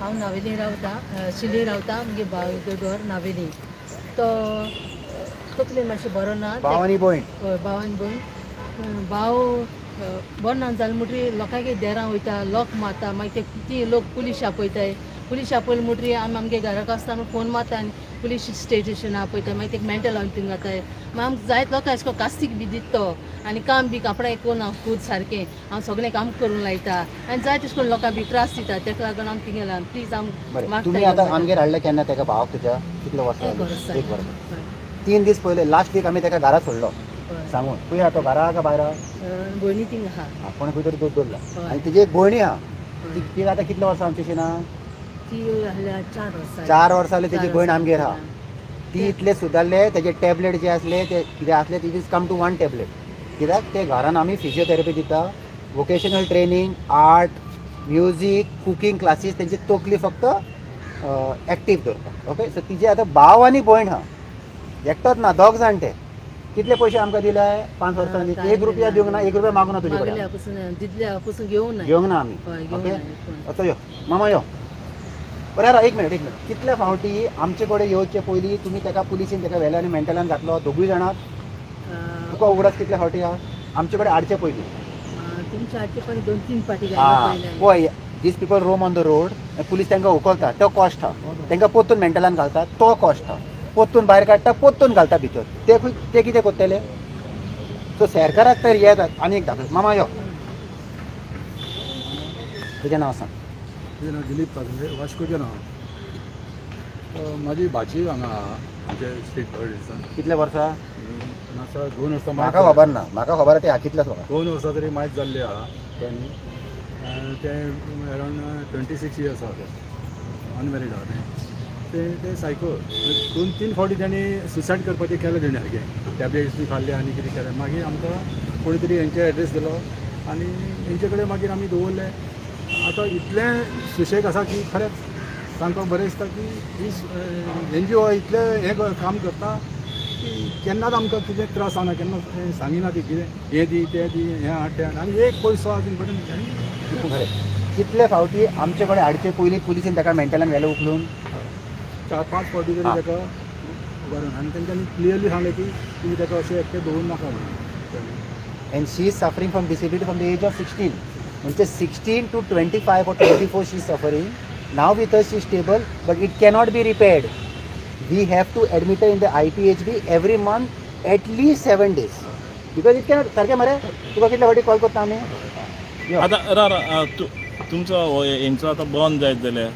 हांव नावेली रावतां शिली रावतां आमगे भाव घर नावेली तो तकली मातशें बरो ना भावानी भयण हय भावान भयण भाव बरो ना जालें म्हणटरी लोकांगे देरां वयता लॉक मारता मागीर ती लोक पुलीस आपयताय पुलीस आपयले म्हणटरी आमी आमगे घराक आसतना फोन मारता आनी पुलीस स्टेशना आपयता मागीर ते मेंटल हांव घाताय मागीर आमकां जायत लोकां एशको कास्तीक बी दिता तो आनी काम बी कापडां कोण हांव खूद सारकें हांव सगळें काम करून लायता आनी जायत तशें करून लोकांक बी त्रास दिता तेका लागून हांव थिंगा गेलां प्लीज हांव तुमी आतां आमगेर हाडले केन्ना तेका भावाक तुज्या कितले वर्सां एक वर्स 3 दीस पयले लास्ट वीक आमी तेका घरा सोडलो सांगून खंय आहा तो घरा काय भायर भयणी थिंगा आहा कोणे खंय तरी दवरला आनी तिची एक भयणी आहा ती आतां कितले वर्सां आमची ना ती 4 वर्सां जाली तेजी भयण आमगेर आहा ती इतले सुदारले तेजे टॅबलेट जे आसले ते कितें आसले ती इज कम टू 1 टॅबलेट कित्याक ते घरान आमी फिजिओथेरपी दिता vocational training art music cooking classes तेंची तकली फक्त एक्टीव दवरता ओके सो तिजे आतां भाव आनी भयण आहा एकटोच ना दोग जाण ते कितले पयशे आमकां दिले 5 वर्सांनी 1 रुपया दिवंक ना 1 रुपया मागूं ना तुजे कडेन घेवंक ना आमी ओके असो यो मामा यो बरें एक मिनट कितले फावटी आमचे कडेन येवचे पयलीं तुमी तेका पुलिसीन तेका व्हेले आनी मेंटलान घातलो दोगूय जाणां तुका उगडास कितले फावटी आहा आमचे कडेन हाडचे पयलीं तुमच्या हाडचे पण 2-3 फाटी पळय दीस people roam on the road police तांकां उखलता तो कॉस्ट आहा तांकां पोत्तून मेंटलान घालता तो कॉस्ट आहा पोत्तून भायर काडटा पोत्तून घालता भितर ते कितें करतले सो सरकाराक तर येता आनी एक दाखय मामा यो तुजें नांव सांग तुजें नांव दिलीप काजळे वास्कोचें नांव म्हाजी भाची हांगा आमचे स्टेट पॉलिटिक्सान कितले वर्सां आसा 2 वर्सां म्हाका खबर ना म्हाका खबर ते कितले खबर 2 वर्सां तरी मायज जाल्ली आहा त्यांनी ते अरावंड 26 इयर्स आहा ते अनमॅरीड आहा ते सायको 2-3 फावटी त्यांनी सुसायड करपाचें केलें तेणी सारकें टॅबलेट्स बी खाल्ले आनी कितें केलें मागीर आमकां कोणी तरी हेंचे एड्रेस दिलो आनी हेंचे कडेन मागीर आमी दवरले आतां इतलें सुशेग आसा की खरेंच सांगपाक बरें दिसता की ही NGO इतलें हें काम करता की केन्नाच आमकां कितें त्रास जावना केन्ना सांगिना ती कितें हें दी तें दी हें हाड तें आनी एक पयसो आजून पर्यंत खरें कितले फावटी आमचे कडेन हाडचे पयलीं पुलिसीन ताका मेंटलान व्हेलें उखलून 4-5 फावटी तरी ताका व्हरून आनी तेंच्यांनी क्लियरली सांगलें की तुमी ताका अशें एकटें दवरूं नाका म्हणून and she is suffering from disability from the age of 16 म्हणजे 16 to 25 or 24 she is suffering now with us she is stable but it cannot be repaired we have to admit in the IPHB every month at least 7 days because it cannot सारकें मरे तुका कितले फावटी call करता आमी आतां तुमचो हेंचो आतां बंद जायत जाल्यार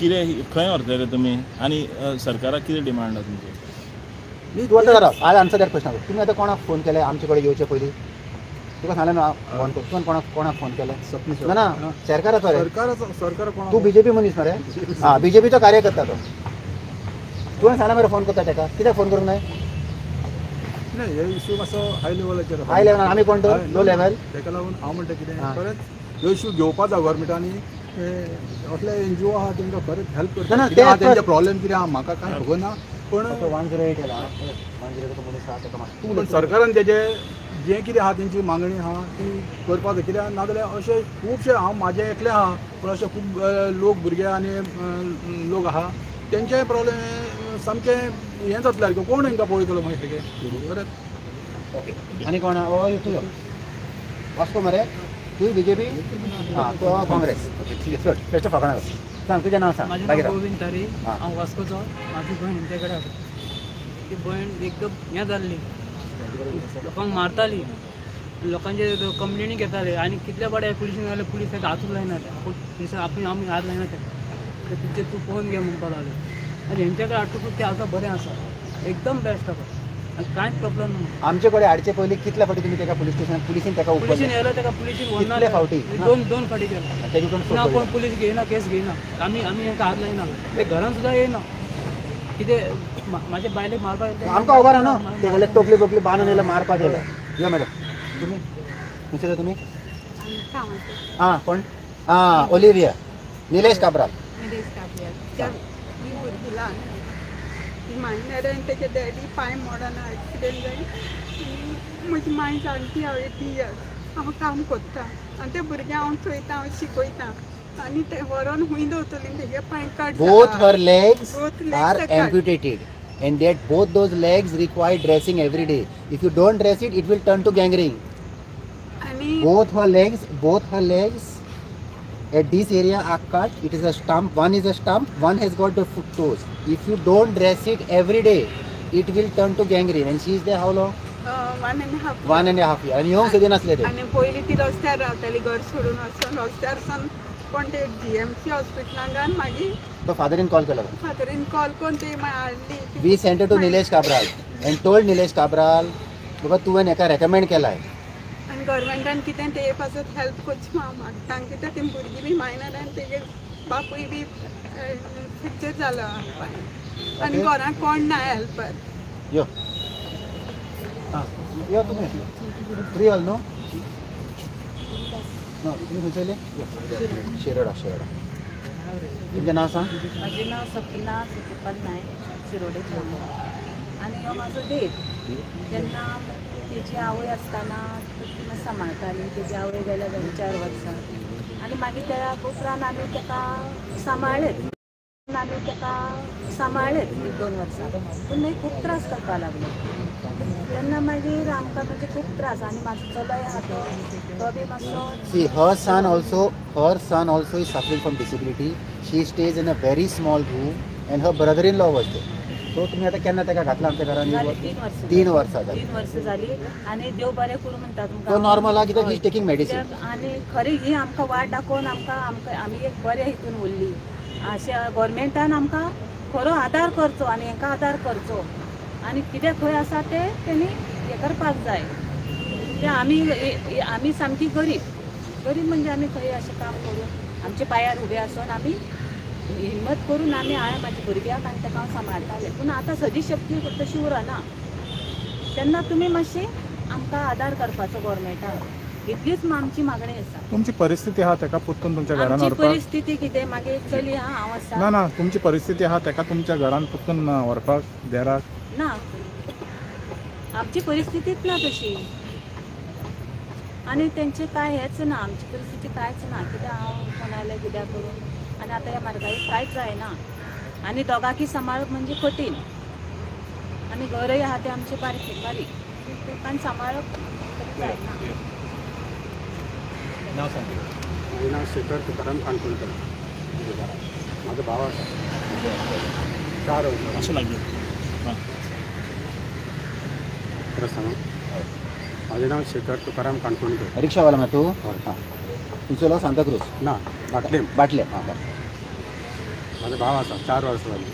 कितें खंय व्हरतले तुमी आनी सरकाराक कितें डिमांड आहा तुमची तूं आतां राव आय आन्सर दॅट क्वेश्चन तुमी आतां कोणाक फोन केले आमचे कडेन येवचे पयलीं तुका सांगलें न्हू फोन कर तुवें कोणाक फोन केले ना ना सरकाराचो रे सरकार कोण तूं BJP मनीस मरे हां BJPचो कार्यकर्ता तो तुवें सांगला मरे फोन करता ताका कित्याक फोन करूंक जाय नाही हे इश्यू मातसो हाय लेवलाचेर हाय लेवल आमी कोण तर लो लेवल ताका लागून हांव म्हणटा कितें खरेंच ह्यो इश्यू घेवपाचो गव्हर्मेंटांनी असले NGO आहा तांकां खरेंच हेल्प ना, ना, करता ते तेंचे प्रॉब्लेम कितें आहा म्हाका कांय खबर ना पूण 108 येला 108 मनीस आहा ताका मातसो पण सरकारान तेजे जें कितें आहा तेंची मागणी आहा ती करपाक जाय कित्याक नाजाल्यार अशे खुबशे हांव म्हाजें एकलें आहा पूण अशे खूब लोक भुरगे आनी लोक आहा तेंचेय प्रॉब्लेम सामकें हें जातलें सारकें कोण हांकां पळयतलो मागीर सारकें खरेंच ओके आनी कोण आहा तुजो वास्को मरे तूं BJP हां तो काँग्रेस ओके ठीक आहे चल बेस्ट फकाणा सांग तुजें नांव सांग माझे नाव गोविंद तारी हांव वास्कोचो म्हाजी भयण तेंचे कडेन आसा ती भयण एकदम हें जाल्ली लोकांक मारताली लोकांचे कंप्लेनी घेताले आनी कितले बडे पुलिशेन जाल्यार पुलीस ताका हातूच लायना ते आपूण आमी हात लायना ते तिचे तूं पळोवन घे म्हणपाक लागले आनी हेंचे कडेन हाडटकूच तें आतां बरें आसा एकदम बेस्ट आसा आनी कांयच प्रॉब्लेम ना आमचे कडेन हाडचे पयलीं कितले फावटी तुमी ताका पुलीस स्टेशन पुलिसीन ताका पुलिशेन उपयलें येयलो ताका पुलिशेन कितले फावटी दोन फाटी केला तेजे कोण ना कोण पुलीस घेयना केस घेयना आमी हेंका हात लायना ते घरान सुद्दां येयना कितें म्हाजे बायलेक मारपाक आमकां खबर आहा न्हू ते म्हणल्यार तकली बकली बांदून येयला मारपाक येयला यो मॅडम तुमी खंयसर तुमी आं कोण आं ओलिविया निलेश काब्राल मायनरान तेजे डॅडी पांय मोडना एक्सिडेंट जावन म्हजी माय जाणटी हांव 80 इयर्स हांव काम करता आनी ते भुरगे हांव चोयता हांव शिकयता आनी ते व्हरोन हुंय दवरतली तेगे पांय cut Both her legs Both legs are are cut. amputated, and that both those legs require dressing every day. If you don't dress it, it will turn to gangrene. आनी Both her legs at this area are cut. It is a stump. One is a stump. One has got the foot toes. If you don't dress it every day, it will turn to gangrene. And she is there how long? 1.5 1.5 years. आणि येऊन सगळे नसले ते. आनी पयलीं ती रस्त्यार रावताली घर सोडून वचून रस्त्यार सावन कोण ते GMC हॉस्पिटलान घान मागीर तो फादरीन कॉल केला. फादरीन कॉल करून ते हाडली We sent it to Nilesh Cabral and told Nilesh Cabral, बाबा तुवें हेका रेकमेंड केलाय. आनी गव्हर्मेंटान कितें ते पासत हेल्प करची म्हाका तांकां कितें ती भुरगीं बी मायनर आनी तेगे बापूय बी फ्रॅक्चर जालो आनी घरान कोण ना हेल्पर. यो यो तुम्ही फ्री हॉल नो तुम्ही खंयचले शिरोडा. तुमचें नांव सांग. माझे नाव सपना सुखपाल नायक शिरोडेच्यान आनी हो म्हाजो देव जेन्ना तेजी आवय आसतना ती म्हाका सांबाळटाली. तेजी आवय गेल्या 4 वर्सां आनी मागीर त्या उपरांत आमी तेका सांबाळ्ळेत 2 वर्सां पूण मागीर खूब त्रास करपा लागलो. तेन्ना मागीर आमकां म्हणजे खूब त्रास आनी म्हाजो चलोय आहा तो बी मातसो. See, her son also is suffering from disability. She stays in a very small room and her brother-in-law was there. So तुम्ही आता केन्ना तेका घातला आमच्या घरान? 3 वर्सां जाली. 3 वर्सां जाली आनी देव बरें करूं म्हणटा तो तुमकां. नॉर्मल आहा कित्याक ही इज टेकिंग मेडिसिन. आनी खरी ही आमकां वाट दाखोवन आमी एक बऱ्या हितून उरली. अशें गोवोरमेंटान आमकां खरो आदार करचो आनी हांकां आदार करचो आनी कितें खंय आसा तें तेणी हें करपाक जाय. ते आमी सामकी गरीब म्हणजे आमी खंय अशें काम करून आमच्या पांयार उबे आसून आमी हिम्मत करून आमी हांवें म्हाज्या भुरग्याक आनी ताका हांव सांबाळटालें. पूण आतां सदी शक्ती तशी उरना. तेन्ना तुमी मातशें आमकां आदार करपाचो गोवोरमेंटान. इतलीच आमची मागणी आसा. तुमची परिस्थिती आहा ताका पुतून तुमच्या घरान आमची व्हरपाक? परिस्थिती कितें मागे एक चली आहा हांव आसा. ना तुमची परिस्थिती आहा ताका तुमच्या घरान पुतून व्हरपाक देराक? ना आमची परिस्थितीच ना तशी आनी तेंचे काय हेच ना. आमची परिस्थिती कांयच ना. कित्याक हांव कोणाले कित्याक करून आनी आतां ह्या म्हारगायेक कांयच जायना आनी दोगांकी सांबाळप म्हणजे कठीण आनी घरय आहा ते आमचे बारीक लोकांनी सांबाळप जायना. नाव सांग. माझे नाव शेखर तुकाराम काणकोणकर. माझा भाव आसा 4 वर्सां. असं लागेल. हां खरं सांगू माझे नाव शेखर तुकाराम काणकोणकर. रिक्षावाला ना तू? हां. तुमचो लो सांताक्रूज? ना बाटले. हां बरें. माझा भाव आसा 4 वर्सां जाली.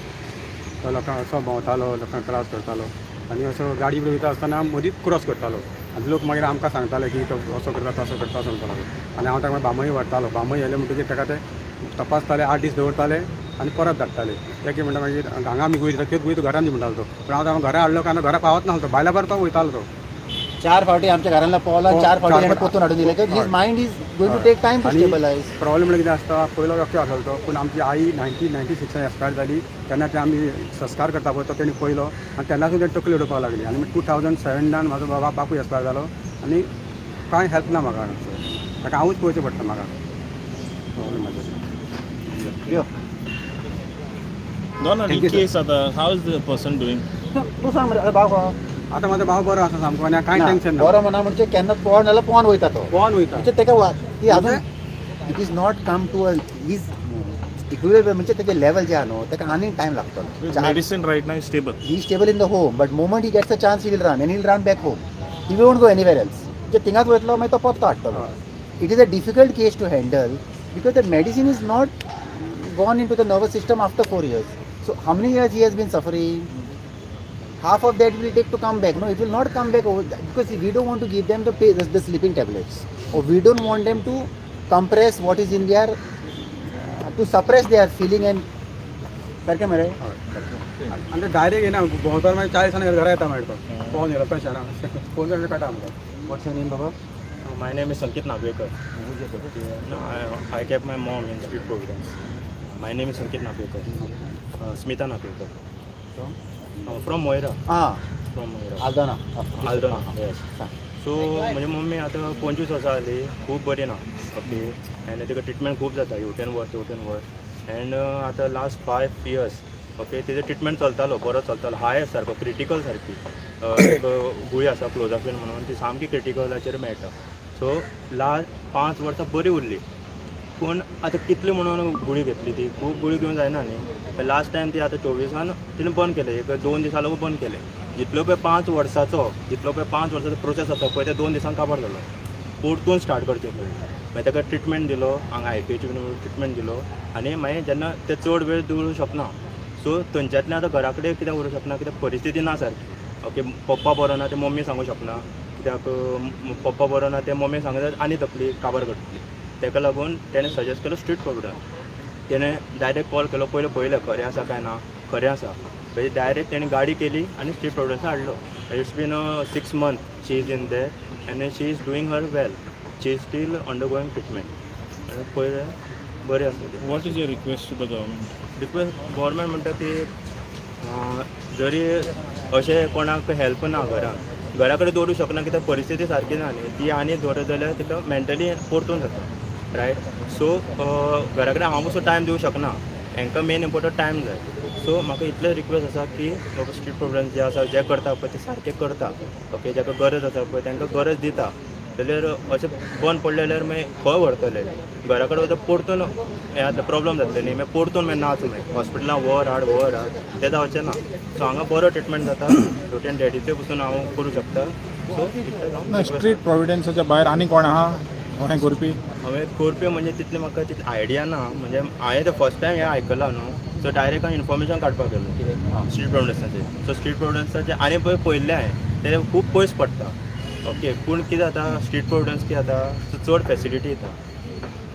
तो लोकांक असो भोंवतालो लोकांक त्रास करतालो आनी असो गाडी वयता आसतना मदींच क्रॉस करतालो आनी लोक मागीर आमकां सांगताले की तो असो करता तसो करता सांगतालो आनी हांव ताका बामय व्हरतालो. बामय येले म्हणटकीर ताका ते तपासताले 8 दीस दवरताले आनी परत धाडटाले. ते म्हणटा मागीर हांगा आमी वयर तेच वयर घरान म्हणटालो तो. पण हांव घरा हाडलो काय घरा पावत नासलो. भायल्या भायर तो वयतालो तो. 4 फावटी आमच्या घराला पावला. 4 फावटी ताणें पोतून हाडून दिले. His mind is going to take time to stabilise. Problem कितें आसता पयलो व्यक्ती आसलो तो. पूण आमची आई 1996 एक्सपायर जाली. तेन्ना ते आमी संस्कार करता पळय तो तेणी पयलो आनी तेन्नासून तेणी तकली उडोवपाक लागली. आनी 2007 म्हाजो बापूय एक्सपायर जालो आनी कांय हेल्प ना म्हाका. ताका हांवूच पळोवचें पडटा म्हाका. प्रॉब्लेम म्हाजो. No, in case आता how is the person doing? तू सांग मरे भाव. आतां म्हाजो भाव बरो आसा सामको आनी कांय टेन्शन ना. बरो म्हणा म्हणजे केन्ना पोवन जाल्यार पोवन वयता तो. पोवन वयता म्हणजे तेका ती अजून it is not come to his equilibrium म्हणजे तेजे लेवल जे आहा न्हू तेका आनी टायम लागतलो. Medicine right now is stable. He stable in the home but moment he gets a chance he will run and he will run back home. He won't go anywhere else. म्हणजे थिंगाच वयतलो मागीर तो परतो हाडटलो. It is a difficult case to handle because the medicine is not gone in to the nervous system after 4 years. So how many years he has been suffering? Half of that will take to come back. No, it will not come back because we don't want to give them the sleeping tablets, or we don't want them to compress what is in their to suppress their feeling and. सारकें मरे. आनी direct येना भोंवतालो मागीर 40 दिसांनी घरा येता मागीर तो. पोवन येयलो पेशंट फोन जाल्यार कळटा आमकां. What's your name, Baba? My name is Sankit Nagwekar. No, I kept my mom in street programs. My name is Sankit Nagwekar. Smita Nagwekar. From Moira. Ah, From Moira. Aldana. Aldana. Yes. So म्हजी mummy आतां 25 वर्सां जाली, खूब बरी ना. Okay, आनी तिका treatment खूब जाता, हेवटेन वर एंड आतां लास्ट 5 years ओके तेजो ट्रिटमेंट चलतालो, बरो चलतालो, हाय सारको क्रिटिकल सारकी. एक गुळी आसा क्लोजाफिन म्हणून, ती सामकी क्रिटिकलाचेर मेळटा. सो लास्ट 5 वर्सां बरी उरली. पूण आतां कितली म्हणून गुळी घेतली ती, खूब गुळी घेवन जायना न्ही. लास्ट टायम ती आतां 24 तिणें बंद केलें, एक 2 दिसां लागून बंद केलें. जितलो पळय 5 वर्साचो प्रोसेस आसा पळय ते 2 दिसान काबार जालो. परतून स्टार्ट करचें पडलें. मागीर ताका ट्रिटमेंट दिलो, हांगा IPH ट्रिटमेंट दिलो, आनी मागीर जेन्ना ते चड वेळ दवरूंक शकना, सो थंयच्यातल्यान आतां घरा कडेन कित्याक व्हरूंक शकना, कित्याक परिस्थिती ना सारकी. ओके, पप्पा बरो ना ते मम्मी सांगूंक शकना, कित्याक पप्पा बरो ना ते मम्मी सांगता आनी तकली काबार करतली. ताका लागून तेणें सजेस्ट केलो स्ट्रीट प्रोविडंस. तेणें डायरेक्ट कॉल केलो, पयलें खरें आसा काय ना, खरें आसा. मागीर डायरेक्ट तेणें गाडी केली आनी स्ट्रीट प्रोविडंस हाडलो. It's been 6 months she is in there and she is doing her well. She is still undergoing treatment. आनी पयलें बरें आसा तें. What is your request to the government? Request government म्हणटा ती जरी अशें कोणाक हेल्प ना घरा कडेन दवरूंक शकना, कित्याक परिस्थिती सारकी ना न्ही, ती आनी दवरत जाल्यार तिका मेंटली परतून जाता. रायट, सो घरा कडेन हांव असो टायम दिवंक शकना, हांकां मेन इम्पॉर्टंट टायम जाय. सो म्हाका इतलें रिक्वेस्ट आसा की बाबा स्ट्रीट प्रोविडंस जे आसा जे करता पळय ते सारकें करता. ओके, जाका गरज आसा पळय तांकां गरज दिता. जाल्यार अशें बंद पडलें जाल्यार मागीर खंय व्हरतले, घरा कडेन वयता परतून हें जातलें, प्रॉब्लम जातले न्ही. मागीर परतून मागीर नाच मागीर हॉस्पिटलांत व्हर हाड तें जावचें ना. सो हांगा बरो ट्रिटमेंट जाता, रोटीन डॅडीचे पसून हांव करूं शकता. सो स्ट्रीट प्रोविडन्साच्या भायर आनी कोण आहा हें करपी? हांवें करपी म्हणजे तितलें म्हाका तितलें आयडिया ना. म्हणजे हांवें तें फर्स्ट टायम हें आयकलां न्हू, सो डायरेक्ट हांव इन्फॉर्मेशन काडपाक गेलो स्ट्रीट प्रोविडन्साचें. सो स्ट्रीट प्रोविडन्साचें आनी पळय पयलें हांवें तें खूब पयस पडटा. ओके, पूण कितें जाता स्ट्रीट प्रोविडन्स कितें जाता चड फॅसिलिटी येता.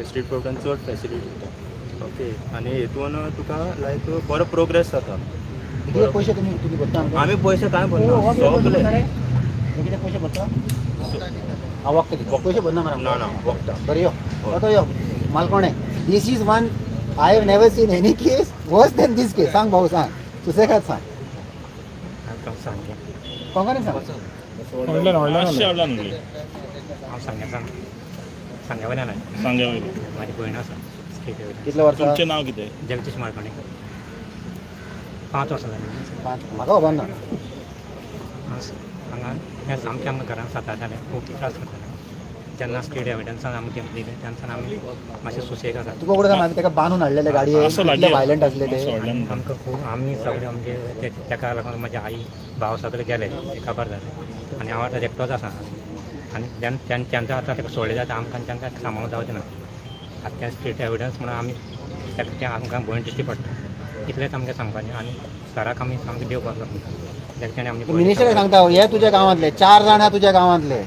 स्ट्रीट प्रोविडन्स चड फॅसिलिटी येता. ओके, आनी हितून तुका लायक बरो प्रोग्रेस जाता. किती पैसे तुम्ही भरता? आमी पयशे कांय भरना, सगळे किती पैसे भरता? हांव वखद दिता, पैसे भरना मरे. ना वखदां. बरें यो तो यो मालकोणे. This is one I have never seen any case worse than दीस केस. सांग भाऊ, सांग सुसेगाद सांग. कोंकणीन सांग. मातशें व्हडल्यान उलय. हांव सांग्या वयल्यान सांग्या वयली. म्हाजी भयण आसा. कितले वर्सां? तुमचें नांव कितें? जगदीश माळकणेकर. 5 वर्सां जालीं. म्हाका खबर ना. हांगा हें सामकें आमकां घरान जातालें, खूब त्रास जाताले. जेन्ना स्टेट एविडन्सान आमकां दिलें तेन्ना आमी मातशें सुसेगाद जाता. तुका फुडें सांग, ताका बांदून हाडलेले गाडयेक, वायलंट आसले ते. आमकां खूब आमी सगळे म्हणजे ताका लागून म्हाजी आई भाव सगळे गेले, ते खबर जालें. आनी हांव आतां एकटोच आसा. आनी तेंच्या आतां ताका सोडलें जाता आमकां तांकां सांबाळूंक जावचें ना. आतां तें स्टेट एविडन्स म्हणून आमी तें आमकां भंय दिश्टी पडटा. इतलेंच आमकां सांगपाचें. आनी सराक आमी सामकें देवपाक लागून मिनिस्टर सांगता हे तुज्या गांवांतले 4 जाण आहा तुज्या गांवांतले.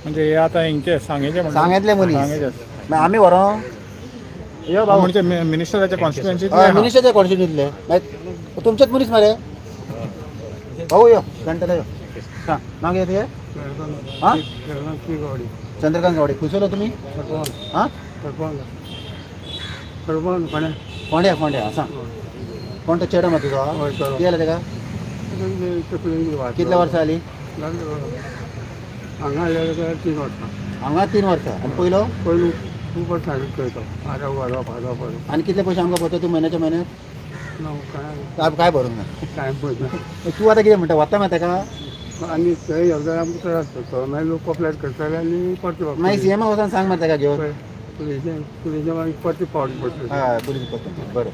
म्हणजे हे आतां हेंचे सांगेतले मनीस आमी व्हरों यो भाऊ. म्हणजे मिनिस्टराच्या कॉन्स्टिट्युएन्सी मिनिस्टरचे कॉन्स्टिट्युएन्सीतले तुमचेच मनीस मरे. भाऊ यो जाणटेले यो. सांग नाव कितें तुजें? हां, चंद्रकांत गावडे. खुसलो तुमी? हां, फोंड्या. सांग कोण तो चेडो मरे तुजो? कितें जालें ताका? कितले वर्सां जालीं? हांगा 3 वर्सां. हांगा 3 वर्सां. आनी पयलो खूब वर्सां करता. आनी कितले पयशे आमकां पडटा तूं म्हयन्याच्या म्हयन्याक? काय भरूंक ना. तूं आतां कितें म्हणटा, वता मरे ताका? आनी थंय येवल्यार आमकां त्रास जाता. मागीर लोक कंप्लेंट करतले आनी परती मागीर CM वचोन सांग मरे ताका घेवन. पुलिशें मागीर परती फावट पडटा. हय, पुलीस पडटा. बरें.